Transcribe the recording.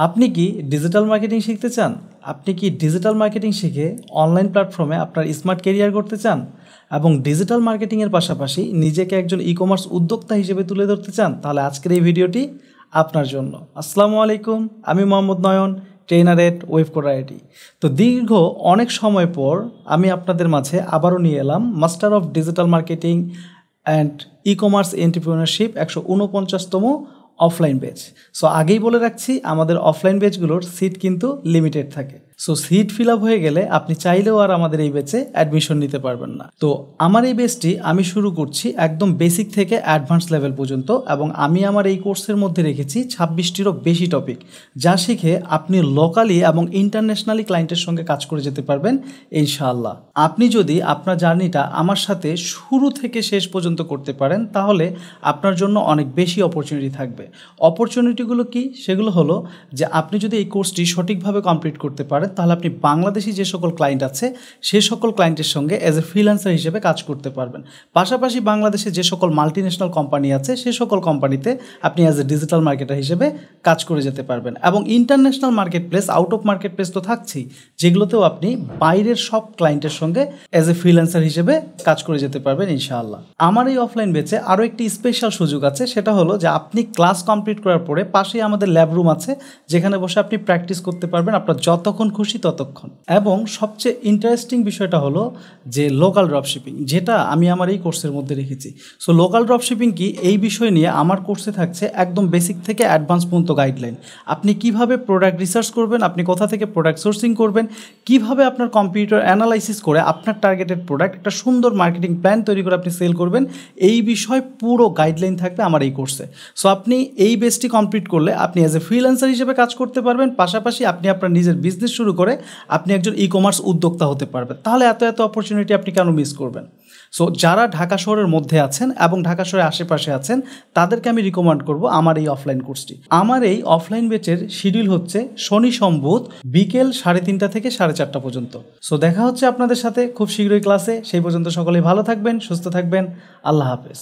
আপনি কি digital marketing শিখতে চান? আপনি কি ডিজিটাল মার্কেটিং শিখে অনলাইন প্ল্যাটফর্মে আপনার স্মার্ট কেরিয়ার করতে চান এবং ডিজিটাল মার্কেটিংয়ের পাশাপাশি নিজেকে একজন ই-কমার্স উদ্যোক্তা হিসেবে তুলে ধরতে চান? তাহলে আজকের এই ভিডিওটি আপনার জন্য। আসসালামু আলাইকুম, আমি মোহাম্মদ নয়ন, ট্রেনার এট ওয়েবকোড আইআইটি। তো দীর্ঘ অনেক সময় পর আমি আপনাদের মাঝে আবারও নিয়ে এলাম master of digital marketing and e-commerce entrepreneurship 149তম অফলাইন ব্যাচ। সো আগেই বলে রাখছি, আমাদের অফলাইন ব্যাচগুলোর সিট কিন্তু লিমিটেড থাকে। সো সিট ফিল আপ হয়ে গেলে আপনি চাইলেও আর আমাদের এই ব্যাচে অ্যাডমিশন নিতে পারবেন না। তো আমার এই ব্যাচটি আমি শুরু করছি একদম বেসিক থেকে অ্যাডভান্স লেভেল পর্যন্ত, এবং আমি আমার এই কোর্সের মধ্যে রেখেছি 26টিরও বেশি টপিক, যা শিখে আপনি লোকালি এবং ইন্টারন্যাশনালি ক্লায়েন্টের সঙ্গে কাজ করে যেতে পারবেন ইনশাআল্লাহ। আপনি যদি আপনার জার্নিটা আমার সাথে শুরু থেকে শেষ পর্যন্ত করতে পারেন, তাহলে আপনার জন্য অনেক বেশি অপরচুনিটি থাকবে। অপরচুনিটিগুলো কি? সেগুলো হলো যে আপনি যদি এই কোর্সটি সঠিকভাবে কমপ্লিট করতে পারেন, তাহলে আপনি বাংলাদেশি যে সকল ক্লায়েন্ট আছে সে সকল ক্লায়েন্টের সঙ্গে অ্যাজ এ ফ্রিল্যান্সার হিসেবে কাজ করতে পারবেন। পাশাপাশি বাংলাদেশে যে সকল মাল্টিন্যাশনাল কোম্পানি আছে সে সকল কোম্পানিতে আপনি অ্যাজ এ ডিজিটাল মার্কেটার হিসেবে কাজ করে যেতে পারবেন। এবং international market place, out of market place তো থাকছেই, যেগুলোতেও আপনি বাইরের সব ক্লায়েন্টের সঙ্গে অ্যাজ এ ফ্রিল্যান্সার হিসেবে কাজ করে যেতে পারবেন ইনশাআল্লাহ। আমার এই অফলাইন ব্যাচে আরও একটি স্পেশাল সুযোগ আছে, সেটা হলো যে আপনি ক্লাস কমপ্লিট করার পরে পাশেই আমাদের ল্যাব রুম আছে, যেখানে বসে আপনি প্র্যাকটিস করতে পারবেন আপনার যতক্ষণ খুশি ততক্ষণ। এবং সবচেয়ে ইন্টারেস্টিং বিষয়টা হলো যে লোকাল ড্রপশিপিং, যেটা আমি আমার এই কোর্সের মধ্যে রেখেছি। সো লোকাল ড্রপশিপিং কি, এই বিষয় নিয়ে আমার কোর্সে থাকছে একদম বেসিক থেকে অ্যাডভান্স পর্যন্ত গাইডলাইন। আপনি কিভাবে প্রোডাক্ট রিসার্চ করবেন, আপনি কোথা থেকে প্রোডাক্ট সোর্সিং করবেন, কিভাবে আপনার কম্পিউটার অ্যানালাইসিস করে আপনার টার্গেটেড প্রোডাক্ট একটা সুন্দর মার্কেটিং প্ল্যান তৈরি করে আপনি সেল করবেন, এই বিষয় পুরো গাইডলাইন থাকবে আমার এই কোর্সে। সো আপনি এই বেসটি কমপ্লিট করলে আপনি অ্যাজ এ ফ্রিল্যান্সার হিসেবে কাজ করতে পারবেন, পাশাপাশি আপনি আপনার নিজের বিজনেস শুরু করে আপনি একজন ই কমার্স উদ্যোক্তা হতে পারবেন। তাহলে এত অপরচুনিটি আপনি কেন মিস করবেন? সো যারা ঢাকা শহরের মধ্যে আছেন এবং ঢাকা শহরের আশেপাশে আছেন, তাদেরকে আমি রিকমেন্ড করব আমার এই অফলাইন কোর্সটি। আমার এই অফলাইন ব্যাচের শিডিউল হচ্ছে শনি সোম বুধ বিকেল 3:30 থেকে 4:30 পর্যন্ত। সো দেখা হচ্ছে আপনাদের সাথে খুব শীঘ্রই ক্লাসে। সেই পর্যন্ত সকলেই ভালো থাকবেন, সুস্থ থাকবেন। আল্লাহ হাফেজ।